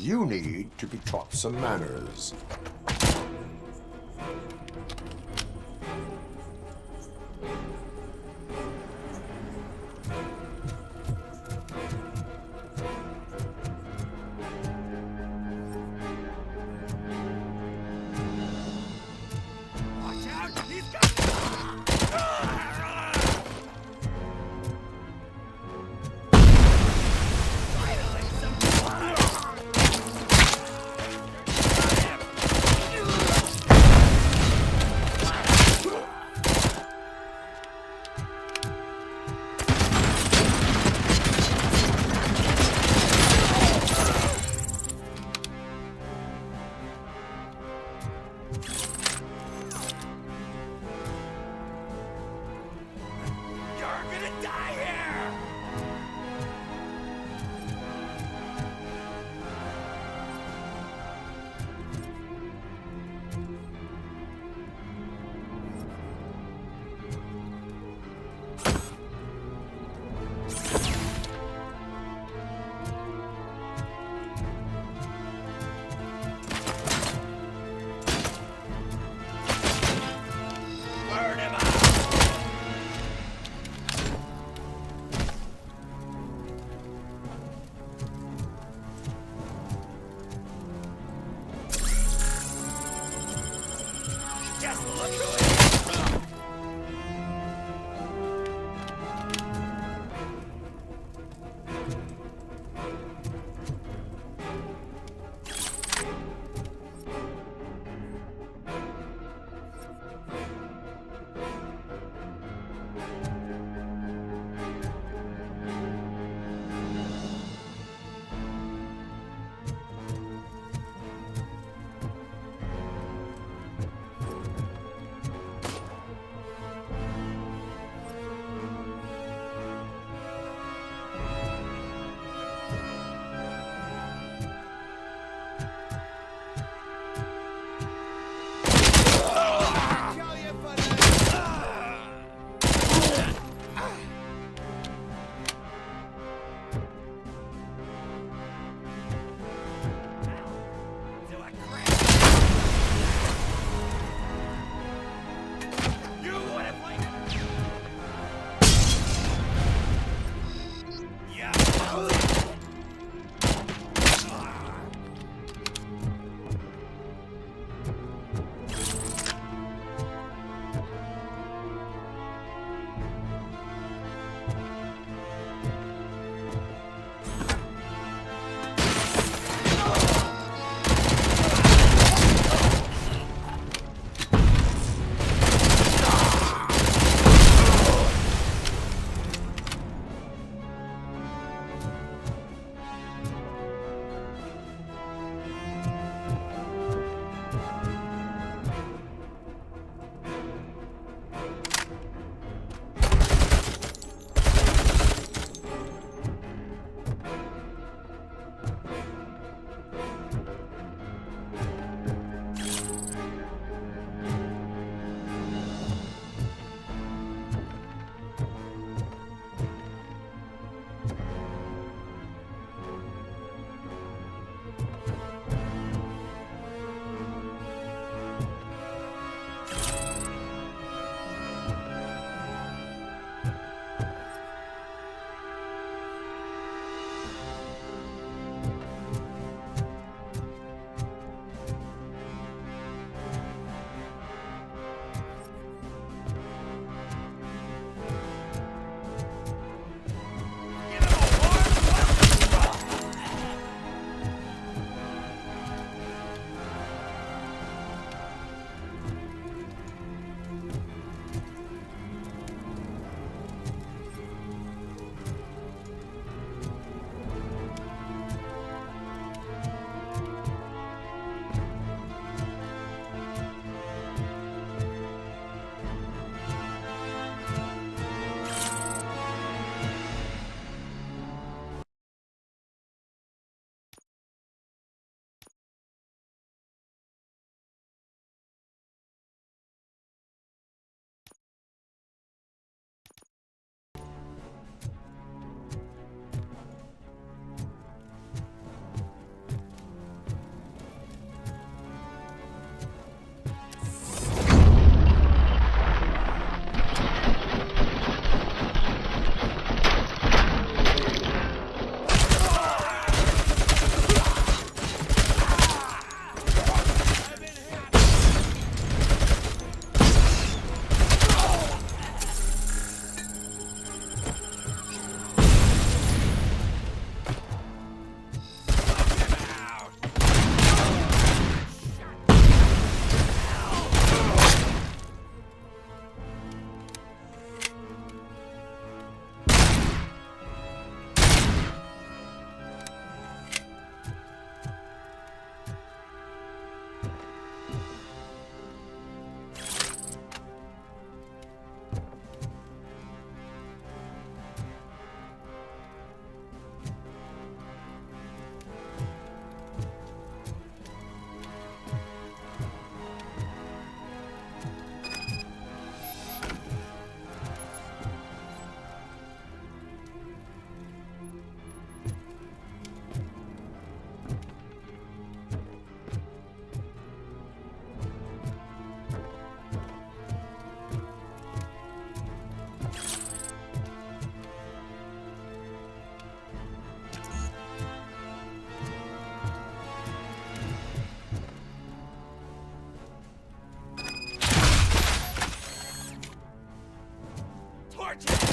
You need to be taught some manners. Sergeant!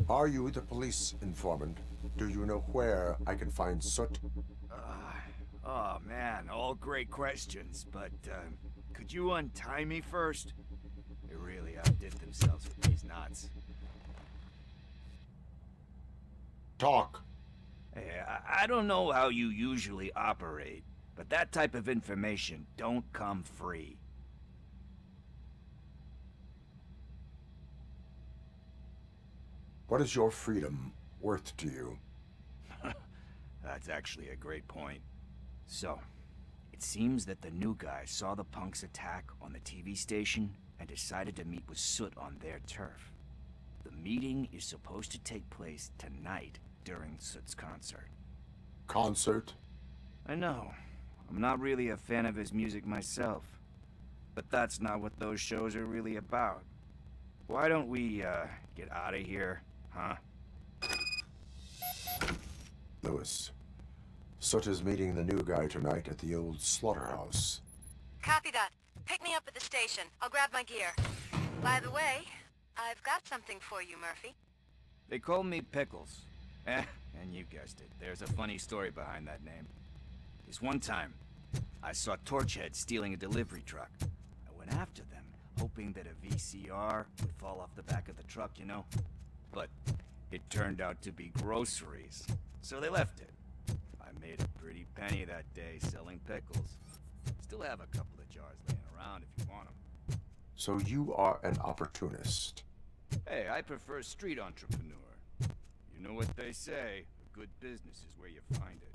Are you the police informant? Do you know where I can find Soot? Oh man, all great questions, but could you untie me first? They really outdid themselves with these knots. Talk. Hey, I don't know how you usually operate, but that type of information don't come free. What is your freedom worth to you? That's actually a great point. So, it seems that the new guy saw the punks attack on the TV station and decided to meet with Soot on their turf. The meeting is supposed to take place tonight during Soot's concert. Concert? I know. I'm not really a fan of his music myself. But that's not what those shows are really about. Why don't we, get out of here, huh? Lewis. Soot is meeting the new guy tonight at the old slaughterhouse. Copy that. Pick me up at the station. I'll grab my gear. By the way, I've got something for you, Murphy. They call me Pickles. And you guessed it. There's a funny story behind that name. This one time, I saw Torchhead stealing a delivery truck. I went after them, hoping that a VCR would fall off the back of the truck, you know? But it turned out to be groceries, so they left it. I made a pretty penny that day selling pickles. Still have a couple of jars laying around if you want them. So you are an opportunist. Hey, I prefer street entrepreneur. You know what they say, a good business is where you find it.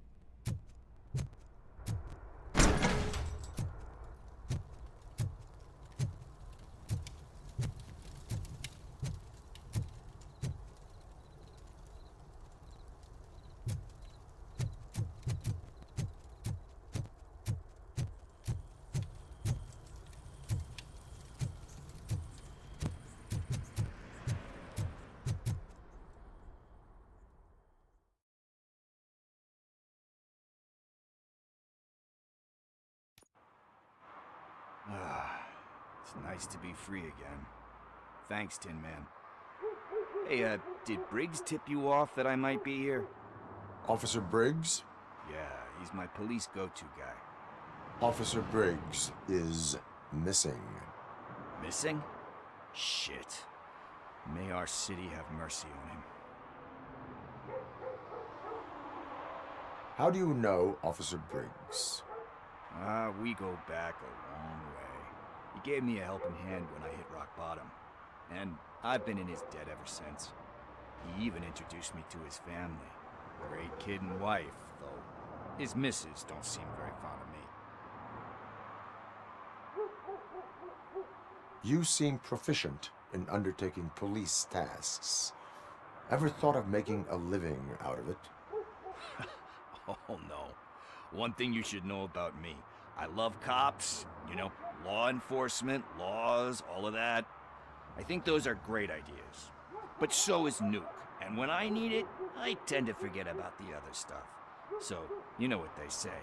It's nice to be free again. Thanks, Tin Man. Hey, did Briggs tip you off that I might be here? Officer Briggs? Yeah, he's my police go-to guy. Officer Briggs is missing. Missing? Shit. May our city have mercy on him. How do you know Officer Briggs? We go back a long way. He gave me a helping hand when I hit rock bottom. And I've been in his debt ever since. He even introduced me to his family. Great kid and wife, though his missus don't seem very fond of me. You seem proficient in undertaking police tasks. Ever thought of making a living out of it? Oh no. One thing you should know about me. I love cops, you know, law enforcement, laws, all of that. I think those are great ideas. But so is Nuke. And when I need it, I tend to forget about the other stuff. So, you know what they say.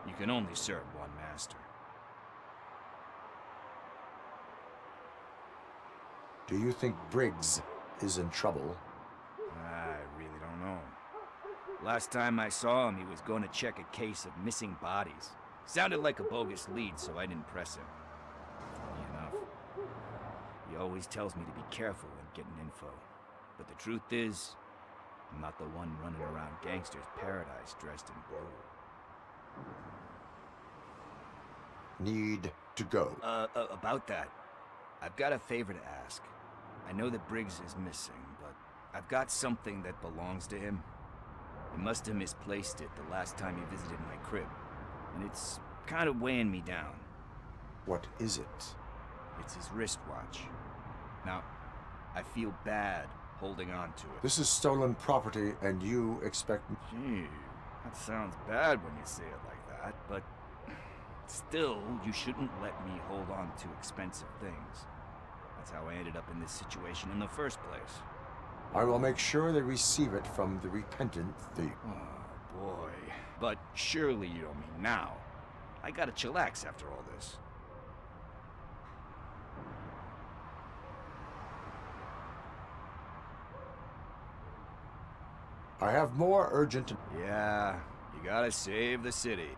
You can only serve one master. Do you think Briggs is in trouble? I really don't know. Last time I saw him, he was going to check a case of missing bodies. Sounded like a bogus lead, so I didn't press him. Funny enough. He always tells me to be careful when getting info. But the truth is, I'm not the one running around gangster's paradise dressed in blue. Need to go. About that, I've got a favor to ask. I know that Briggs is missing, but I've got something that belongs to him. He must have misplaced it the last time he visited my crib, and it's kind of weighing me down. What is it? It's his wristwatch. Now, I feel bad holding on to it. This is stolen property, and you expect... Gee, that sounds bad when you say it like that, but still, you shouldn't let me hold on to expensive things. That's how I ended up in this situation in the first place. I will make sure they receive it from the repentant thief. Oh, boy. But surely you don't mean now. I gotta chillax after all this. I have more urgent... Yeah, you gotta save the city.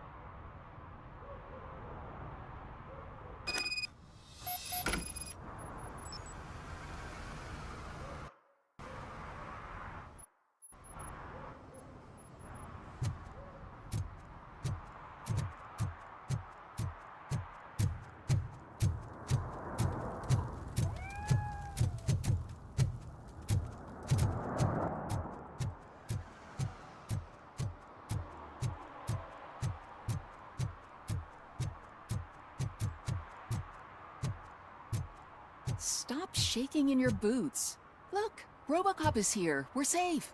Stop shaking in your boots. Look, Robocop is here. We're safe.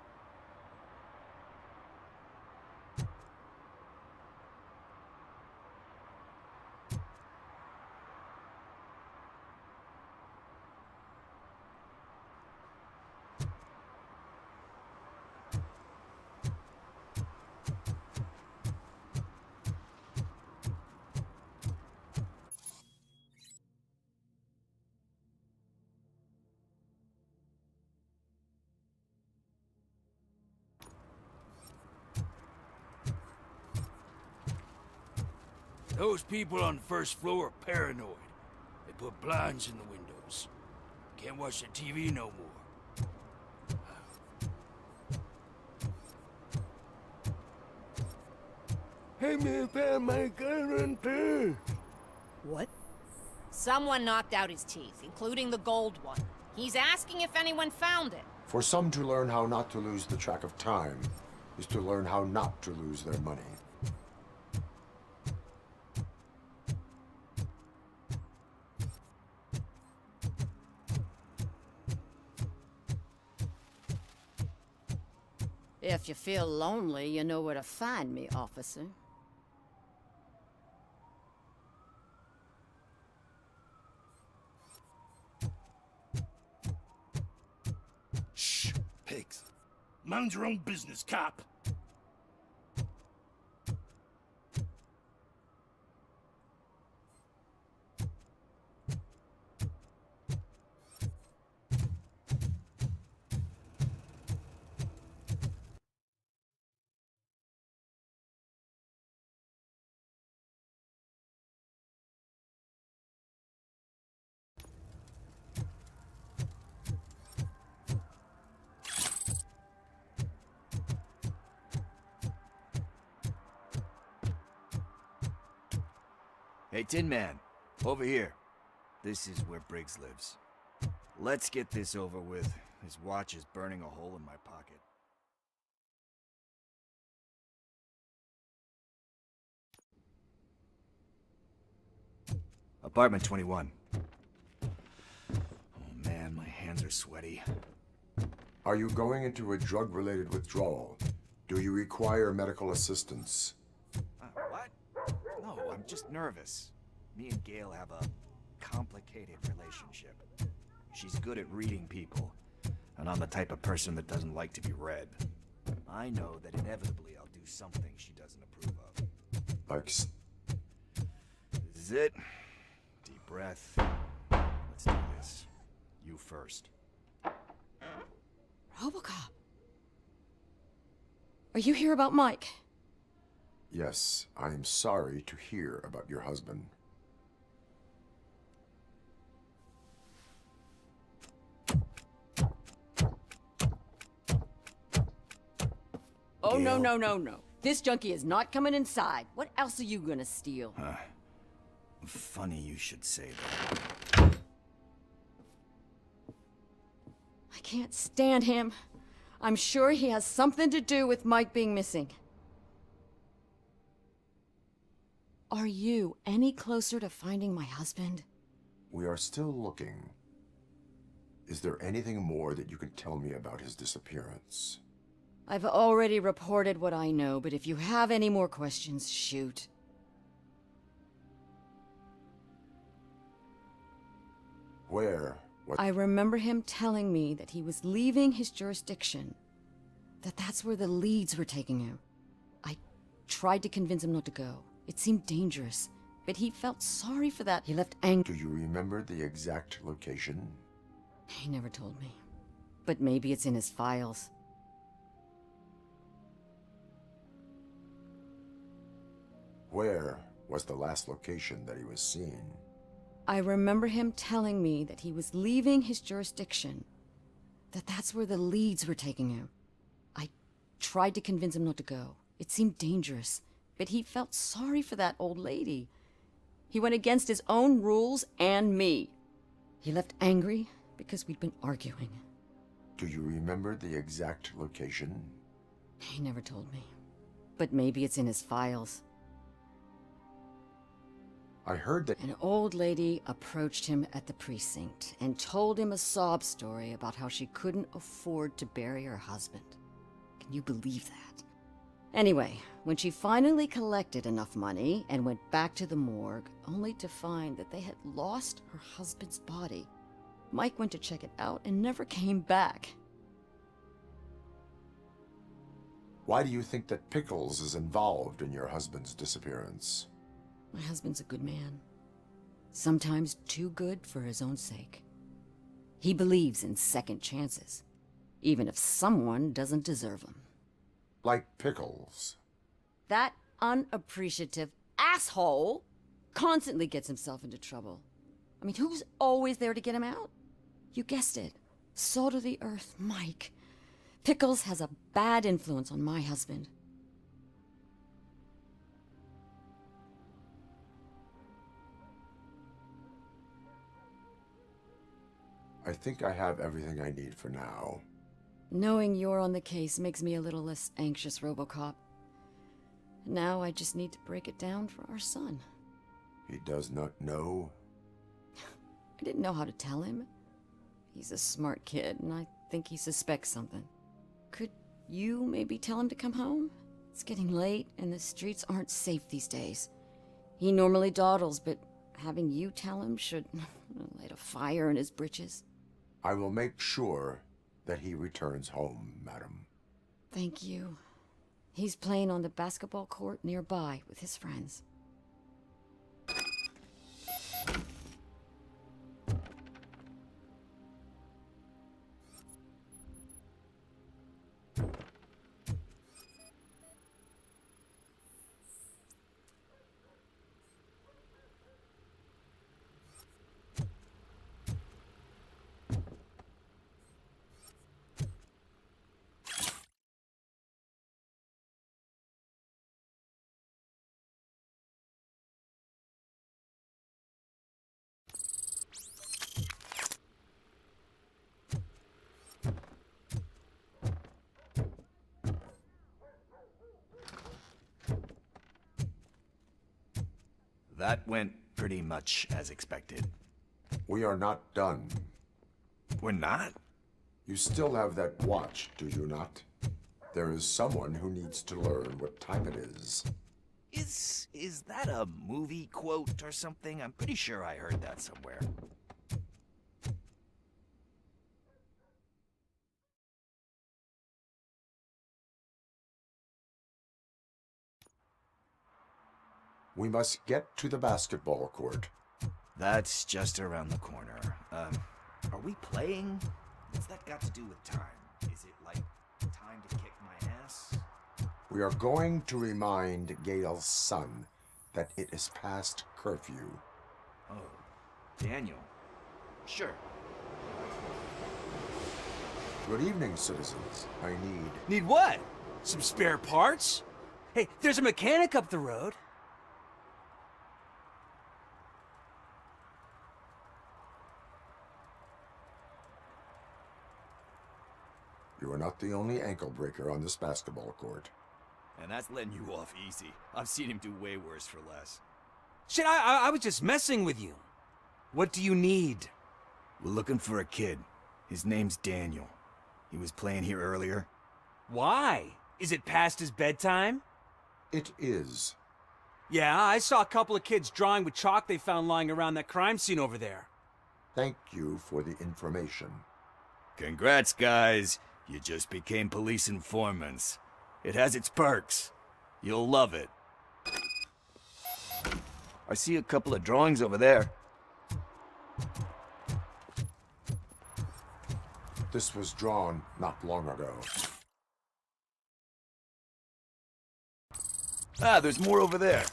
Those people on the first floor are paranoid. They put blinds in the windows. Can't watch the TV no more. Hey man, found my gun and purse. What? Someone knocked out his teeth, including the gold one. He's asking if anyone found it. For some to learn how not to lose the track of time is to learn how not to lose their money. If you feel lonely, you know where to find me, officer. Shh, pigs. Mind your own business, cop. Hey, Tin Man, over here. This is where Briggs lives. Let's get this over with. His watch is burning a hole in my pocket. Apartment 21. Oh man, my hands are sweaty. Are you going into a drug-related withdrawal? Do you require medical assistance? What? No, I'm just nervous. Me and Gail have a complicated relationship. She's good at reading people, and I'm the type of person that doesn't like to be read. I know that inevitably I'll do something she doesn't approve of. Like, This is it. Deep breath. Let's do this. You first. Robocop. Are you here about Mike? yes, I am sorry to hear about your husband. Oh, no, Gail? no, no, no. This junkie is not coming inside. What else are you gonna steal? Funny you should say that. I can't stand him. I'm sure he has something to do with Mike being missing. Are you any closer to finding my husband? We are still looking. Is there anything more that you can tell me about his disappearance? I've already reported what I know, but if you have any more questions, shoot. Where? What? I remember him telling me that he was leaving his jurisdiction. That's where the leads were taking him. I tried to convince him not to go. It seemed dangerous, but he felt sorry for that. He left angry. Do you remember the exact location? He never told me. But maybe it's in his files. Where was the last location that he was seen? I remember him telling me that he was leaving his jurisdiction. That's where the leads were taking him. I tried to convince him not to go. It seemed dangerous, but he felt sorry for that old lady. He went against his own rules and me. He left angry because we'd been arguing. Do you remember the exact location? He never told me. But maybe it's in his files. I heard that. An old lady approached him at the precinct and told him a sob story about how she couldn't afford to bury her husband. Can you believe that? Anyway, when she finally collected enough money and went back to the morgue, only to find that they had lost her husband's body, Mike went to check it out and never came back. Why do you think that Pickles is involved in your husband's disappearance? My husband's a good man. Sometimes too good for his own sake. He believes in second chances, even if someone doesn't deserve them. Like Pickles. That unappreciative asshole constantly gets himself into trouble. I mean, who's always there to get him out? You guessed it. Salt of the earth, Mike. Pickles has a bad influence on my husband. I think I have everything I need for now. Knowing you're on the case makes me a little less anxious, Robocop. Now I just need to break it down for our son. He does not know. I didn't know how to tell him. He's a smart kid, and I think he suspects something. Could you maybe tell him to come home? It's getting late, and the streets aren't safe these days. He normally dawdles, but having you tell him should light a fire in his britches. I will make sure that he returns home, madam. Thank you. He's playing on the basketball court nearby with his friends. That went pretty much as expected. We are not done. We're not? You still have that watch, do you not? There is someone who needs to learn what time it is. Is that a movie quote or something? I'm pretty sure I heard that somewhere. We must get to the basketball court. That's just around the corner. Are we playing? What's that got to do with time? Is it like time to kick my ass? We are going to remind Gail's son that it is past curfew. Oh, Daniel. Sure. Good evening, citizens. I need... Need what? Some spare parts? Hey, there's a mechanic up the road. You are not the only ankle breaker on this basketball court. And that's letting you off easy. I've seen him do way worse for less. Shit, I was just messing with you. What do you need? We're looking for a kid. His name's Daniel. He was playing here earlier. Why? Is it past his bedtime? It is. Yeah, I saw a couple of kids drawing with chalk they found lying around that crime scene over there. Thank you for the information. Congrats, guys. You just became police informants. It has its perks. You'll love it. I see a couple of drawings over there. This was drawn not long ago. Ah, there's more over there.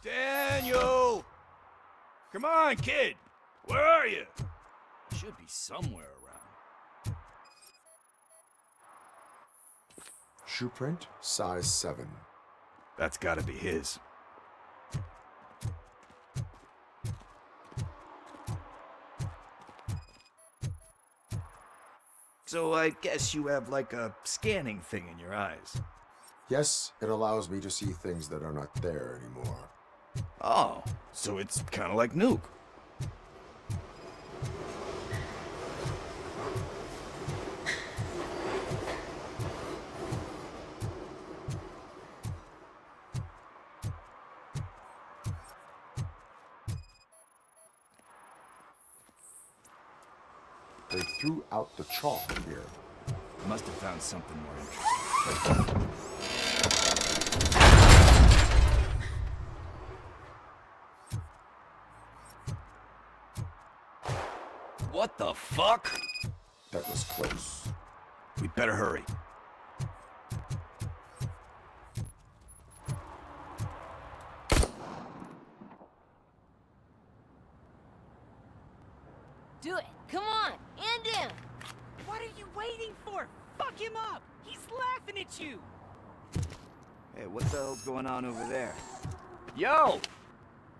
Daniel! Come on, kid! Where are you? You should be somewhere around. Shoe print, size 7. That's gotta be his. So I guess you have like a scanning thing in your eyes. Yes, it allows me to see things that are not there anymore. Oh, so it's kind of like Nuke. They threw out the chalk here. Must have found something more interesting. What the fuck? That was close. We better hurry. Do it. Come on. End him. What are you waiting for? Fuck him up! He's laughing at you! Hey, what the hell's going on over there? Yo!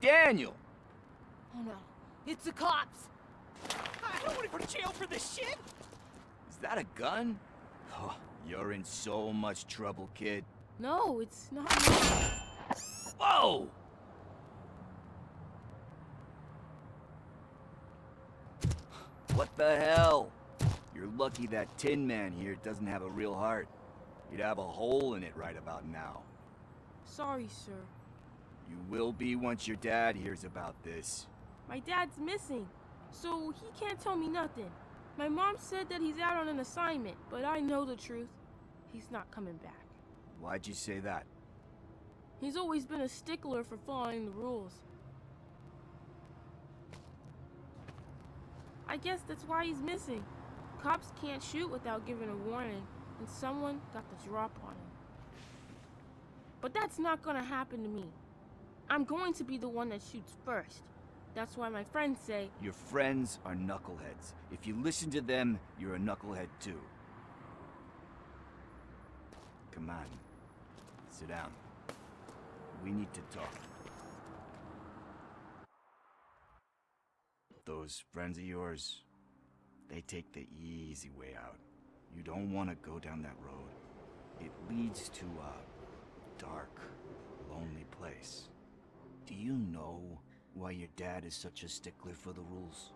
Daniel! Oh no. It's the cops. I don't want to go to jail for this shit! Is that a gun? Oh, you're in so much trouble, kid. No, it's not. Whoa! What the hell? You're lucky that Tin Man here doesn't have a real heart. He'd have a hole in it right about now. Sorry, sir. You will be once your dad hears about this. My dad's missing, so he can't tell me nothing. My mom said that he's out on an assignment, but I know the truth. He's not coming back. Why'd you say that? He's always been a stickler for following the rules. I guess that's why he's missing. Cops can't shoot without giving a warning, and someone got the drop on him. But that's not gonna happen to me. I'm going to be the one that shoots first. That's why my friends say, Your friends are knuckleheads. If you listen to them, you're a knucklehead too. Come on. Sit down. We need to talk. Those friends of yours, they take the easy way out. You don't want to go down that road. It leads to a dark, lonely place. Do you know why your dad is such a stickler for the rules?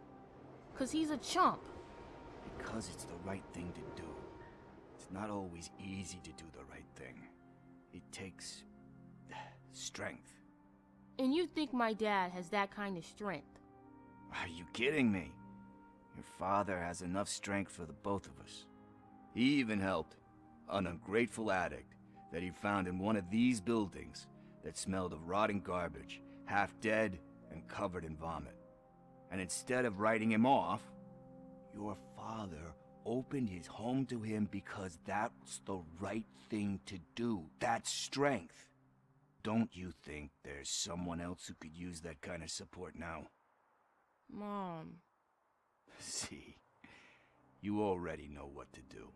'cause he's a chump. Because it's the right thing to do. It's not always easy to do the right thing. It takes strength. And you think my dad has that kind of strength? Are you kidding me? Your father has enough strength for the both of us. He even helped an ungrateful addict that he found in one of these buildings that smelled of rotting garbage, half dead and covered in vomit. And instead of writing him off, your father opened his home to him because that's the right thing to do. That's strength. Don't you think there's someone else who could use that kind of support now? Mom. See, you already know what to do.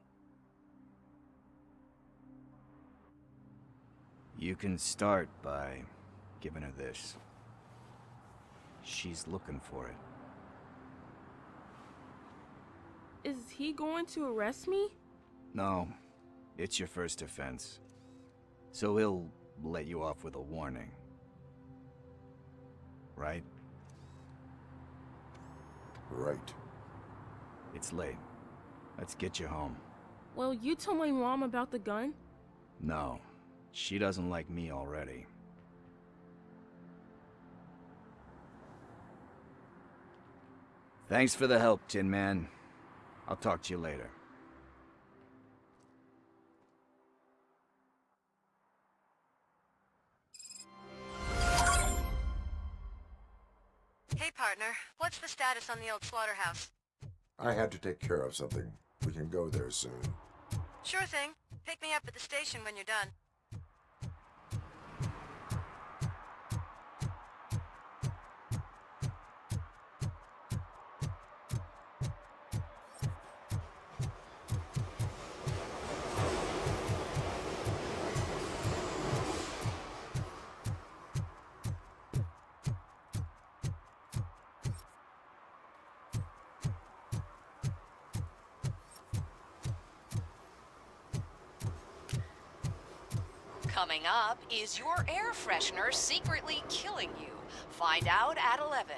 You can start by giving her this. She's looking for it. Is he going to arrest me? No, it's your first offense. So he'll let you off with a warning. Right? Right. It's late. Let's get you home. Well, you told my mom about the gun? No, she doesn't like me already. Thanks for the help, Tin Man. I'll talk to you later. Hey, partner. What's the status on the old slaughterhouse? I had to take care of something. We can go there soon. Sure thing. Pick me up at the station when you're done. Coming up, is your air freshener secretly killing you? Find out at 11.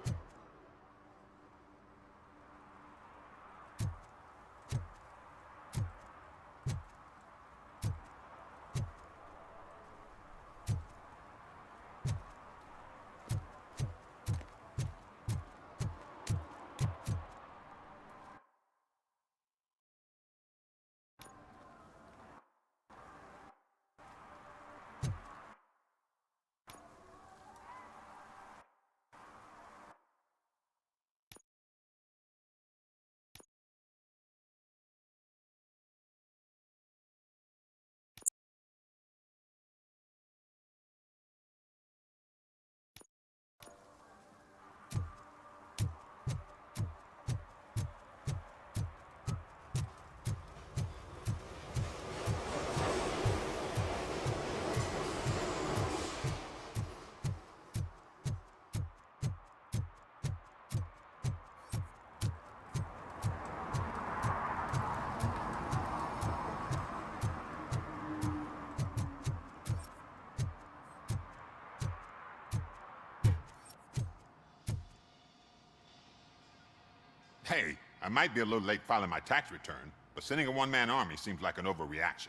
Hey, I might be a little late filing my tax return, but sending a one-man army seems like an overreaction.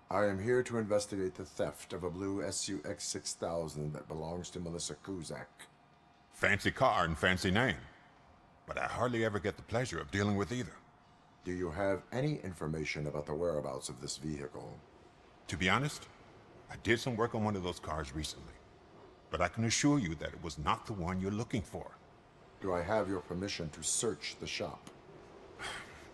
I am here to investigate the theft of a blue SUX 6000 that belongs to Melissa Kuzak. Fancy car and fancy name. But I hardly ever get the pleasure of dealing with either. Do you have any information about the whereabouts of this vehicle? To be honest, I did some work on one of those cars recently. But I can assure you that it was not the one you're looking for. Do I have your permission to search the shop?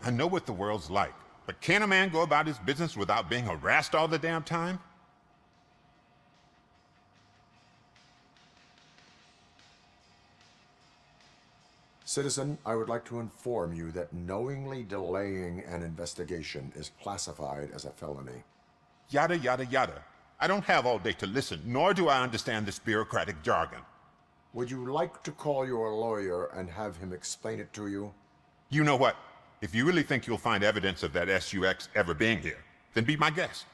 I know what the world's like, but can a man go about his business without being harassed all the damn time? Citizen, I would like to inform you that knowingly delaying an investigation is classified as a felony. Yada, yada, yada. I don't have all day to listen, nor do I understand this bureaucratic jargon. Would you like to call your lawyer and have him explain it to you? You know what? If you really think you'll find evidence of that SUX ever being here, then be my guest.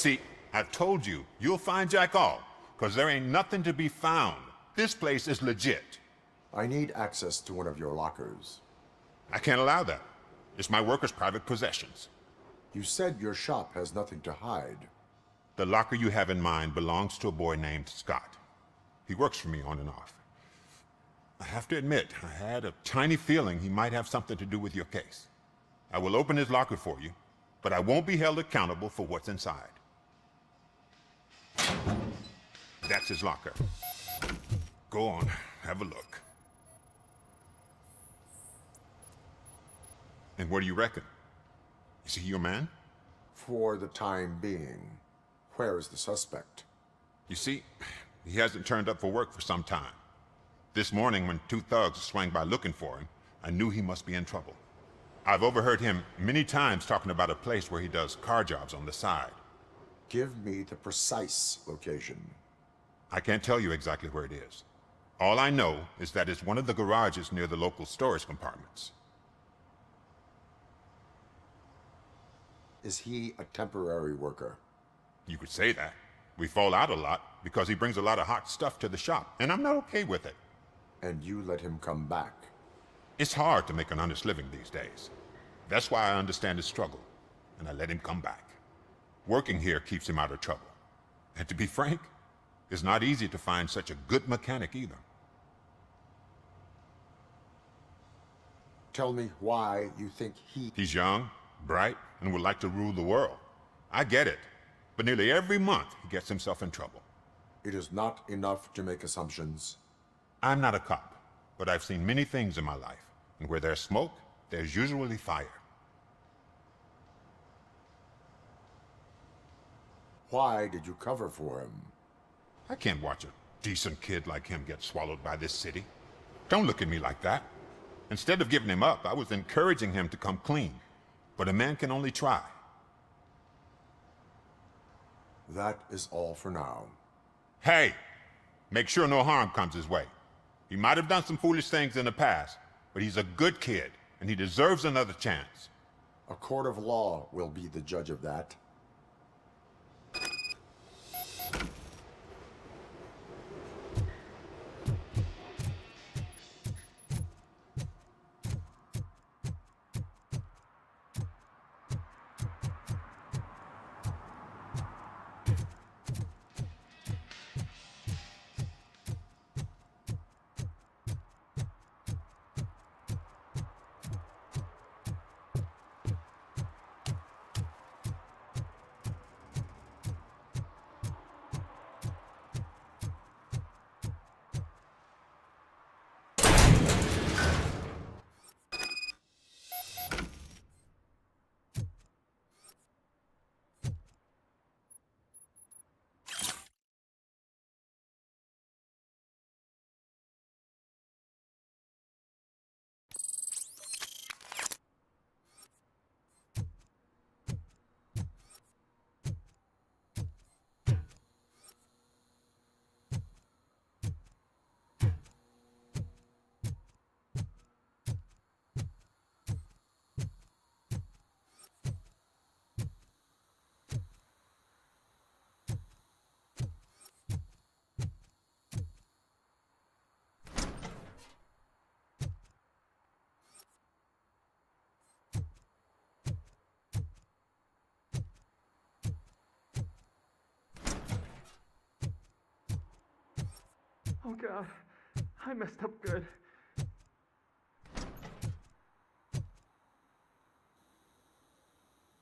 See, I've told you, you'll find Jack all, because there ain't nothing to be found. This place is legit. I need access to one of your lockers. I can't allow that. It's my workers' private possessions. You said your shop has nothing to hide. The locker you have in mind belongs to a boy named Scott. He works for me on and off. I have to admit, I had a tiny feeling he might have something to do with your case. I will open his locker for you, but I won't be held accountable for what's inside. That's his locker. Go on, have a look. And what do you reckon? Is he your man? For the time being. Where is the suspect? You see, he hasn't turned up for work for some time. This morning, when two thugs swang by looking for him, I knew he must be in trouble. I've overheard him many times talking about a place where he does car jobs on the side. Give me the precise location. I can't tell you exactly where it is. All I know is that it's one of the garages near the local storage compartments. Is he a temporary worker? You could say that. We fall out a lot because he brings a lot of hot stuff to the shop, and I'm not okay with it. And you let him come back? It's hard to make an honest living these days. That's why I understand his struggle, and I let him come back. Working here keeps him out of trouble. And to be frank, it's not easy to find such a good mechanic either. Tell me why you think He's young, bright, and would like to rule the world. I get it. But nearly every month, he gets himself in trouble. It is not enough to make assumptions. I'm not a cop, but I've seen many things in my life, and where there's smoke, there's usually fire. Why did you cover for him? I can't watch a decent kid like him get swallowed by this city. Don't look at me like that. Instead of giving him up, I was encouraging him to come clean. But a man can only try. That is all for now. Hey! Make sure no harm comes his way. He might have done some foolish things in the past, but he's a good kid, and he deserves another chance. A court of law will be the judge of that. Oh God, I messed up good.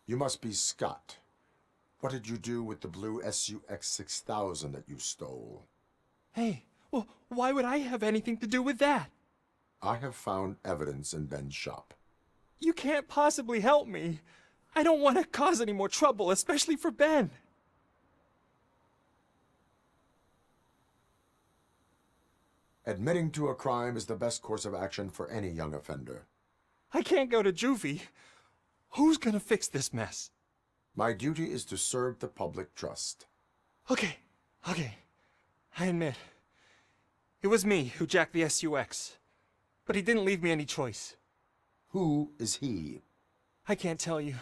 You must be Scott. What did you do with the blue SUX 6000 that you stole? Hey, well, why would I have anything to do with that? I have found evidence in Ben's shop. You can't possibly help me. I don't want to cause any more trouble, especially for Ben. Admitting to a crime is the best course of action for any young offender. I can't go to juvie. Who's gonna fix this mess? My duty is to serve the public trust. Okay. I admit. It was me who jacked the SUX. But he didn't leave me any choice. Who is he? I can't tell you.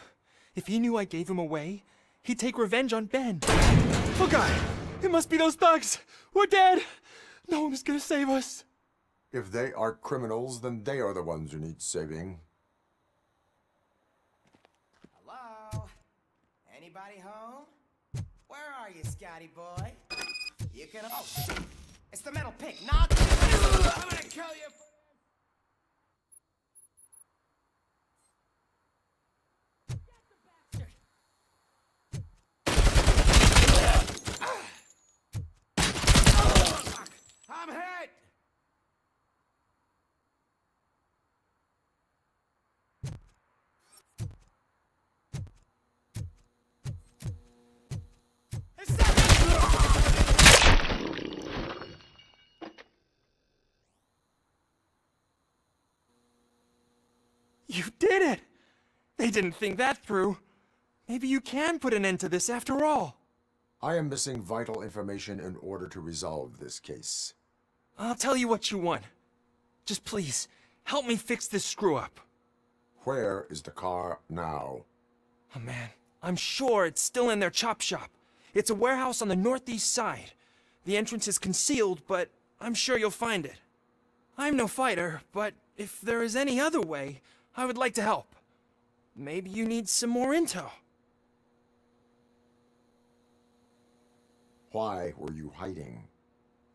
If he knew I gave him away, he'd take revenge on Ben. Oh God! It must be those thugs! We're dead! No one is gonna save us. If they are criminals, then they are the ones who need saving. Hello? Anybody home? Where are you, Scotty boy? You can... Oh, it's the metal pick. Knock! I'm gonna kill you! I'm hit! You did it! They didn't think that through. Maybe you can put an end to this after all. I am missing vital information in order to resolve this case. I'll tell you what you want. Just please, help me fix this screw-up. Where is the car now? Oh man, I'm sure it's still in their chop shop. It's a warehouse on the northeast side. The entrance is concealed, but I'm sure you'll find it. I'm no fighter, but if there is any other way, I would like to help. Maybe you need some more intel. Why were you hiding?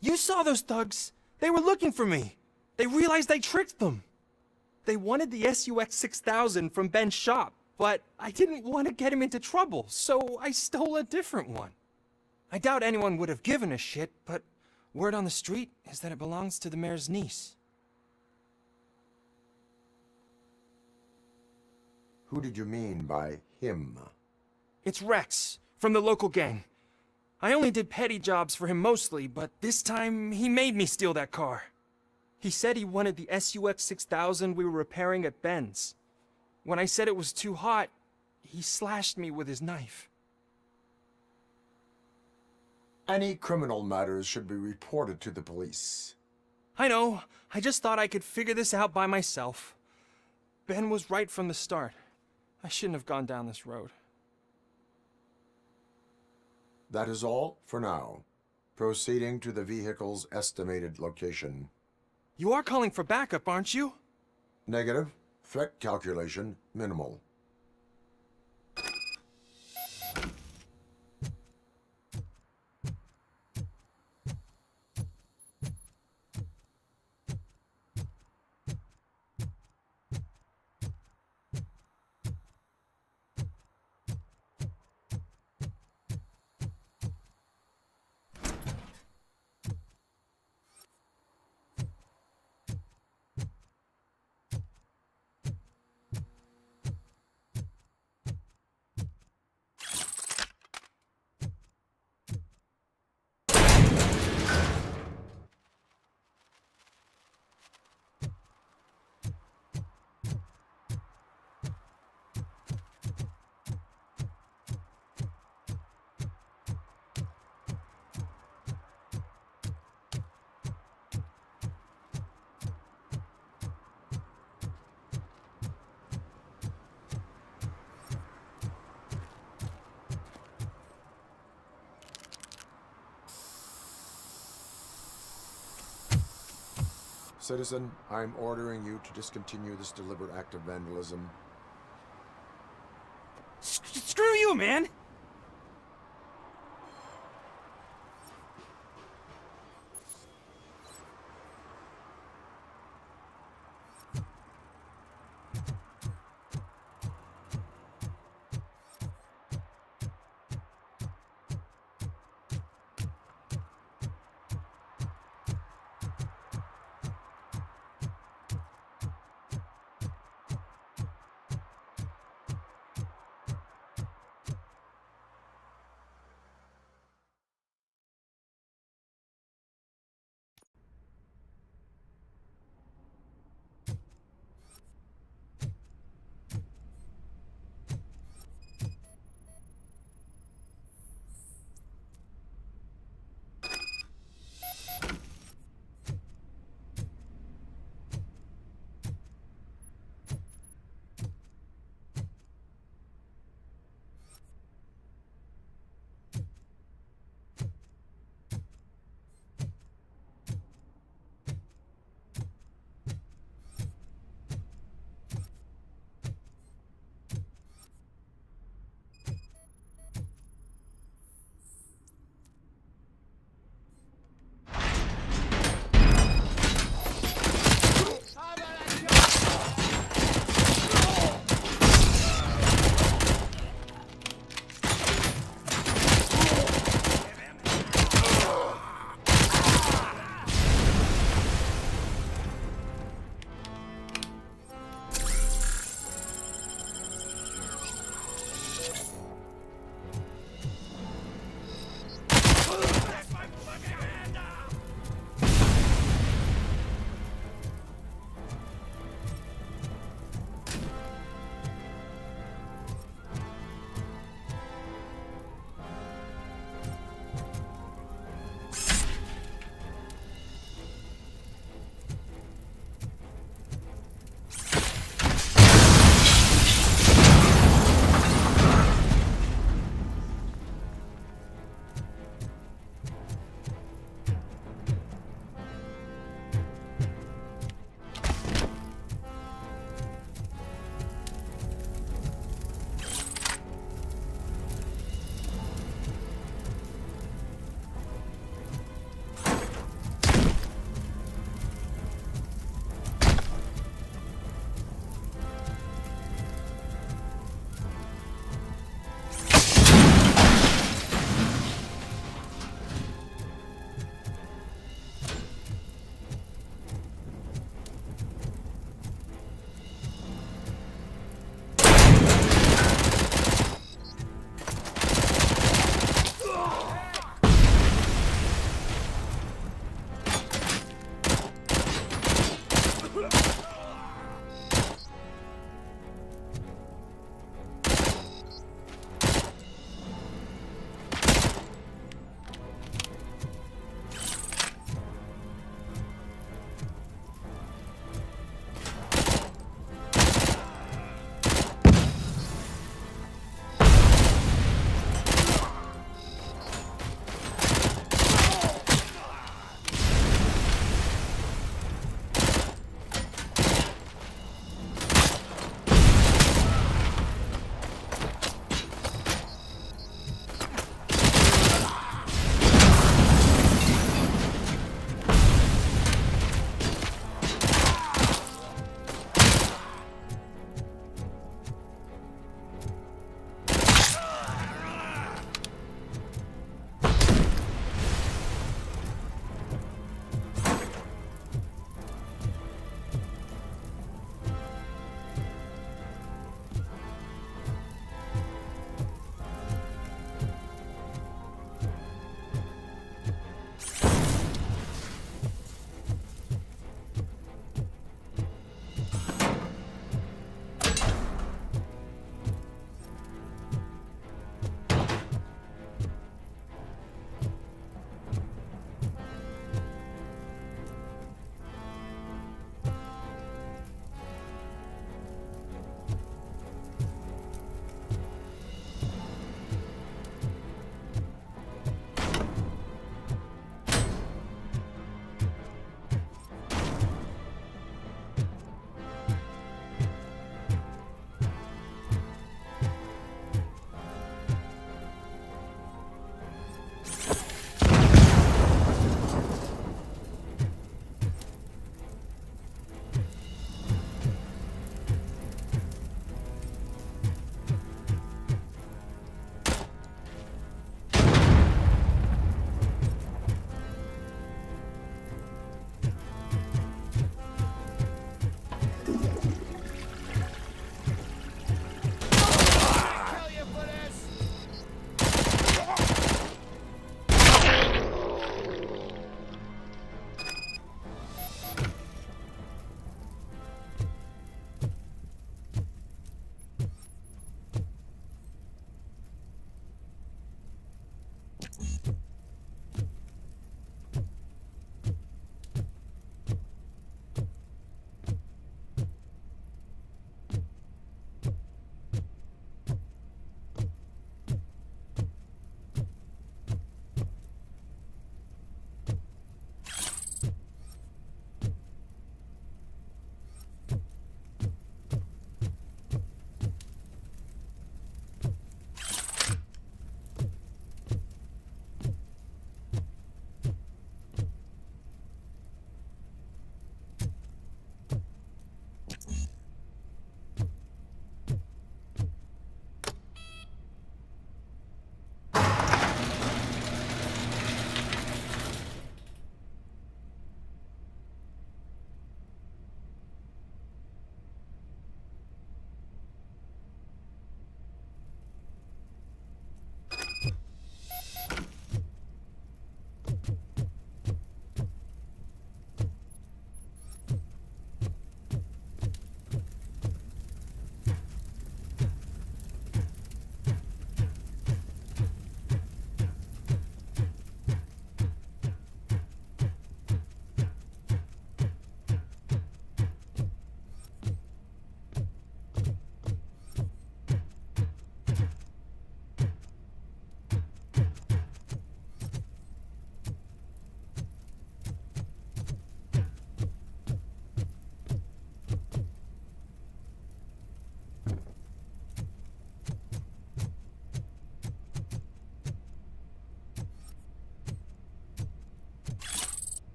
You saw those thugs. They were looking for me. They realized I tricked them. They wanted the SUX 6000 from Ben's shop, but I didn't want to get him into trouble, so I stole a different one. I doubt anyone would have given a shit, but word on the street is that it belongs to the mayor's niece. Who did you mean by him? It's Rex, from the local gang. I only did petty jobs for him mostly, but this time he made me steal that car. He said he wanted the SUX 6000 we were repairing at Ben's. When I said it was too hot, he slashed me with his knife. Any criminal matters should be reported to the police. I know. I just thought I could figure this out by myself. Ben was right from the start. I shouldn't have gone down this road. That is all for now. Proceeding to the vehicle's estimated location. You are calling for backup, aren't you? Negative. Threat calculation minimal. Citizen, I'm ordering you to discontinue this deliberate act of vandalism. Screw you, man!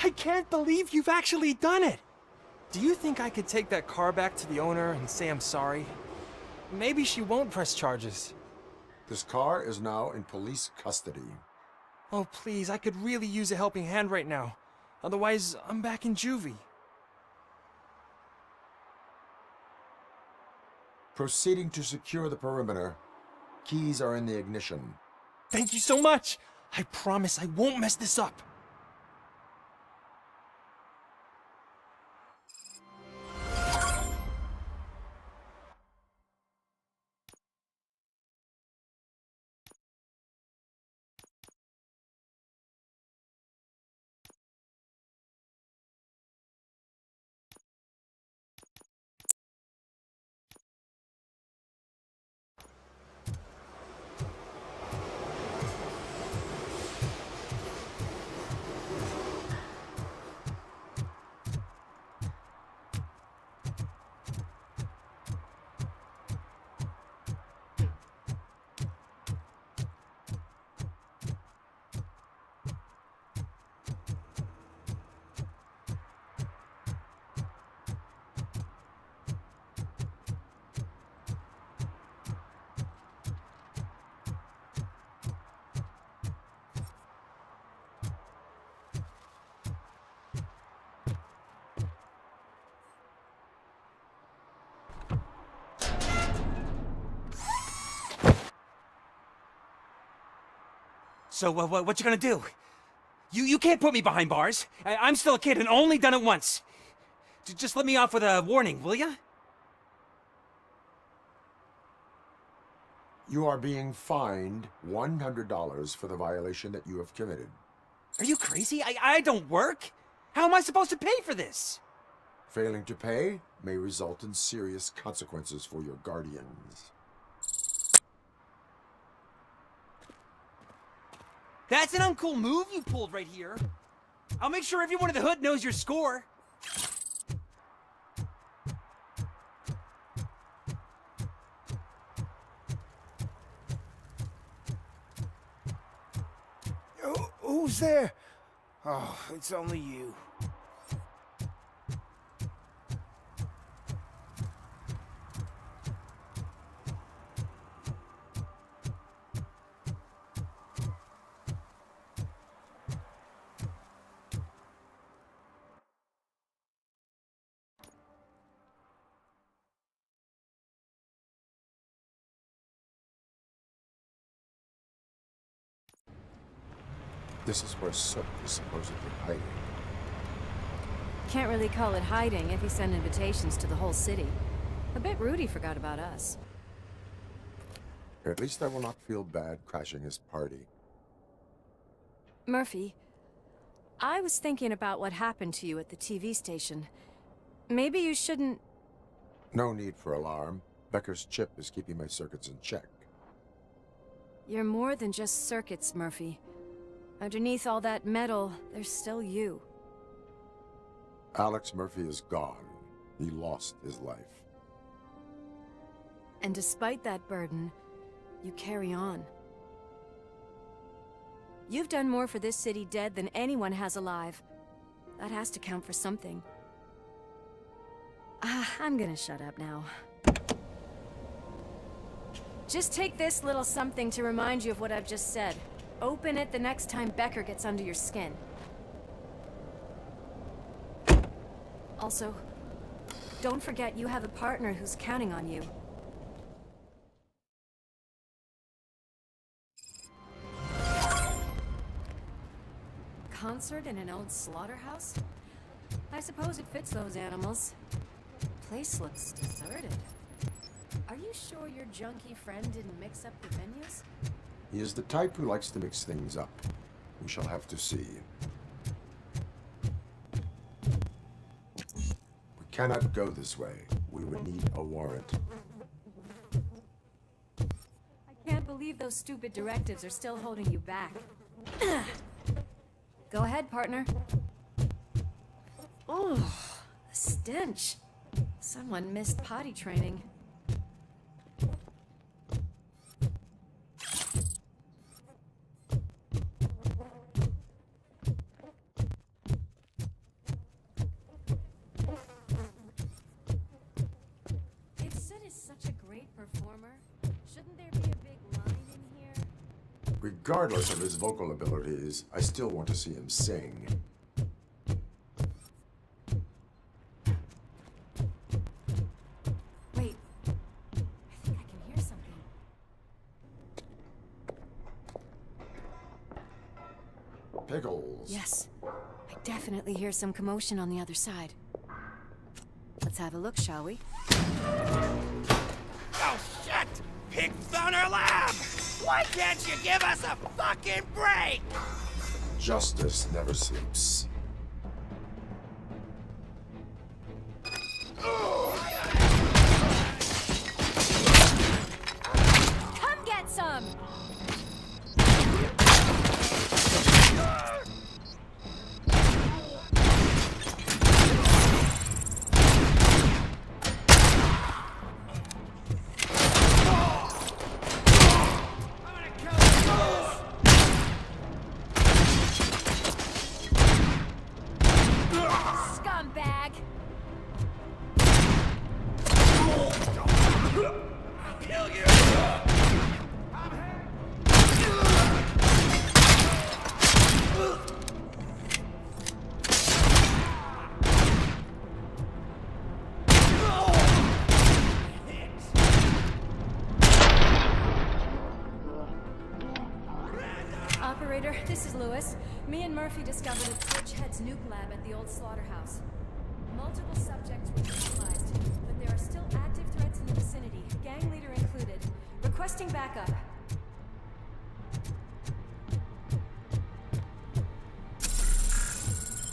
I can't believe you've actually done it! Do you think I could take that car back to the owner and say I'm sorry? Maybe she won't press charges. This car is now in police custody. Oh, please, I could really use a helping hand right now. Otherwise, I'm back in juvie. Proceeding to secure the perimeter. Keys are in the ignition. Thank you so much! I promise I won't mess this up. So, what you gonna do? You can't put me behind bars. I'm still a kid and only done it once. Just let me off with a warning, will ya? You are being fined $100 for the violation that you have committed. Are you crazy? I don't work. How am I supposed to pay for this? Failing to pay may result in serious consequences for your guardians. That's an uncool move you pulled right here. I'll make sure everyone in the hood knows your score. Who's there? Oh, it's only you. This is where Sook is supposedly hiding. Can't really call it hiding if he sent invitations to the whole city. A bit rude he forgot about us. At least I will not feel bad crashing his party. Murphy, I was thinking about what happened to you at the TV station. Maybe you shouldn't... No need for alarm. Becker's chip is keeping my circuits in check. You're more than just circuits, Murphy. Underneath all that metal, there's still you. Alex Murphy is gone. He lost his life. And despite that burden, you carry on. You've done more for this city dead than anyone has alive. That has to count for something. I'm gonna shut up now. Just take this little something to remind you of what I've just said. Open it the next time Becker gets under your skin. Also, don't forget you have a partner who's counting on you. Concert in an old slaughterhouse? I suppose it fits those animals. Place looks deserted. Are you sure your junkie friend didn't mix up the venues? He is the type who likes to mix things up. We shall have to see. We cannot go this way. We would need a warrant. I can't believe those stupid directives are still holding you back. Go ahead, partner. Oh, the stench. Someone missed potty training. Regardless of his vocal abilities, I still want to see him sing. Wait. I think I can hear something. Pickles. Yes. I definitely hear some commotion on the other side. Let's have a look, shall we? Oh, shit! Pigs on our lab! Why can't you give us a fucking break? Justice never sleeps. Come get some! Scumbag! Kill you! Operator, this is Lewis. Me and Murphy discovered a Torchhead's nuke lab at the old slaughterhouse. Multiple subjects were neutralized, but there are still active threats in the vicinity, gang leader included. Requesting backup.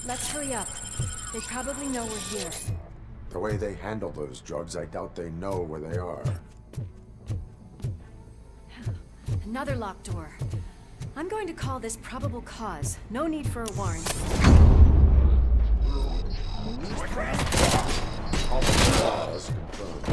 Let's hurry up. They probably know we're here. The way they handle those drugs, I doubt they know where they are. Another locked door. I'm going to call this probable cause. No need for a warrant. Cause confirmed.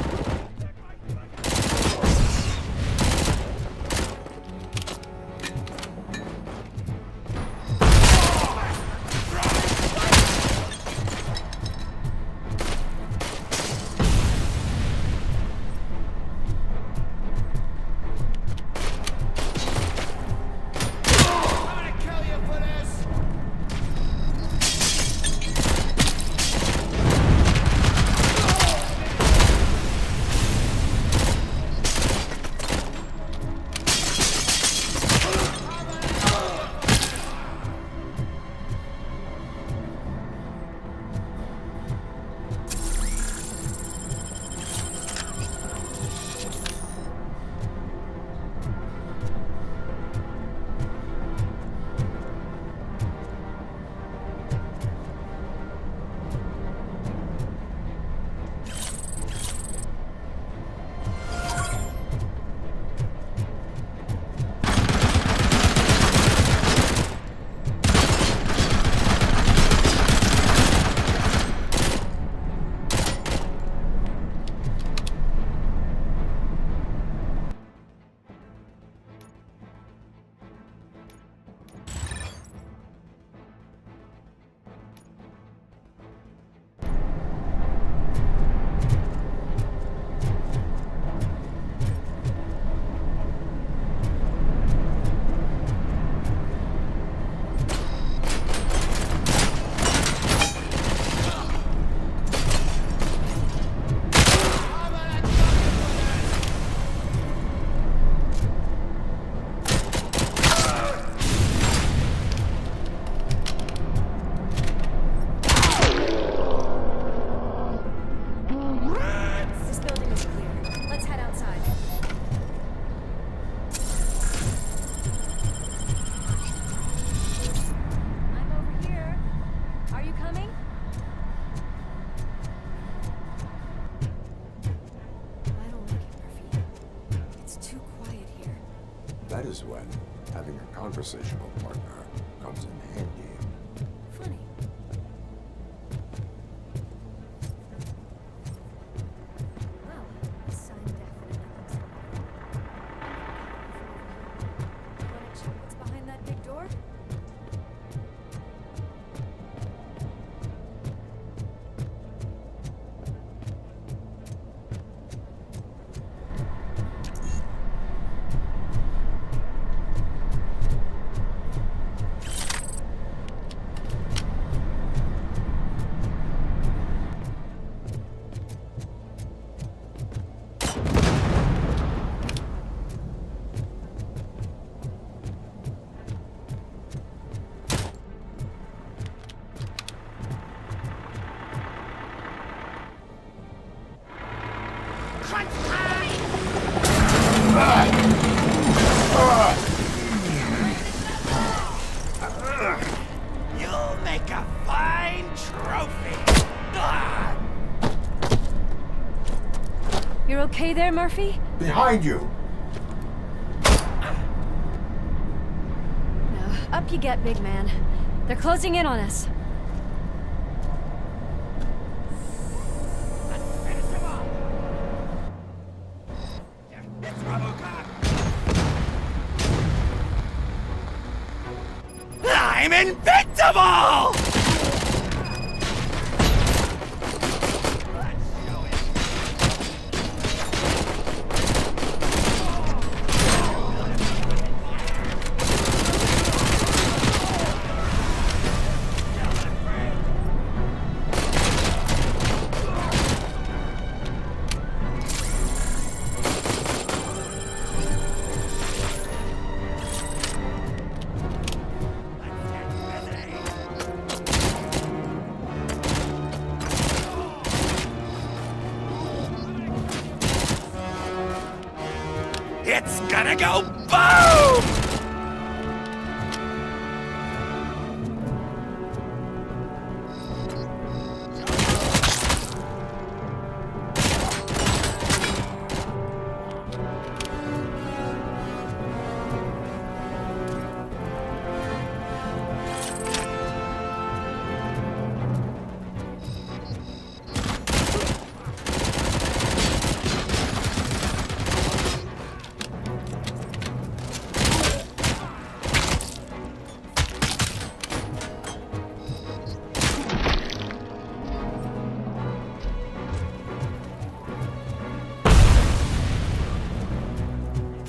That is when having a conversational partner comes in handy. Funny. Well, the sign definitely looks familiar. Wanna check what's behind that big door? You're okay there, Murphy? Behind you! Now, up you get, big man. They're closing in on us. It's Robocop! I'm invincible! It's gonna go boom!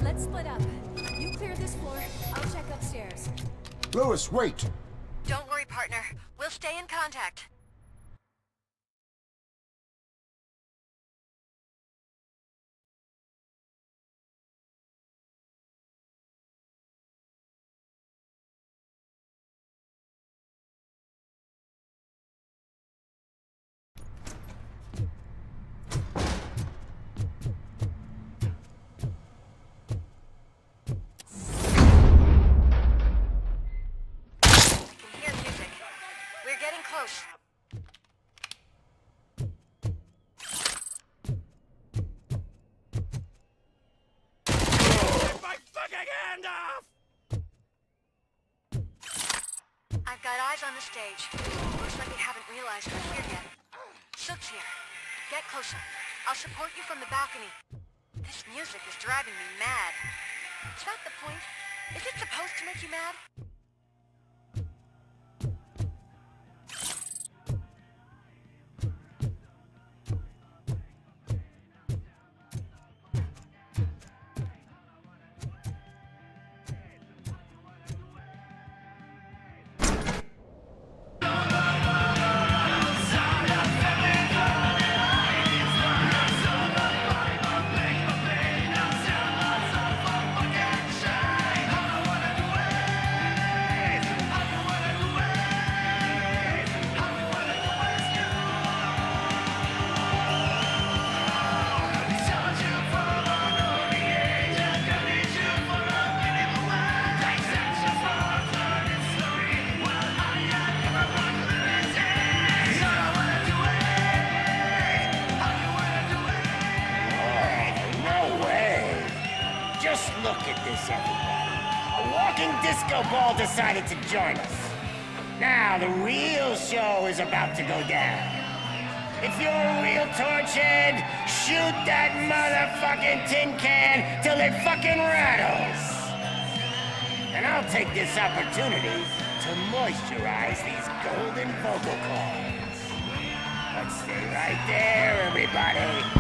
Let's split up. You clear this floor, I'll check upstairs. Lewis, wait! Don't worry, partner. We'll stay in contact. Close. Get my fucking hand off! I've got eyes on the stage. Looks like they haven't realized we're here yet. Sook's here. Get closer. I'll support you from the balcony. This music is driving me mad. Is that the point? Is it supposed to make you mad? Just look at this, everybody. A walking disco ball decided to join us. Now the real show is about to go down. If you're a real torchhead, shoot that motherfucking tin can till it fucking rattles. And I'll take this opportunity to moisturize these golden vocal cords. But stay right there, everybody.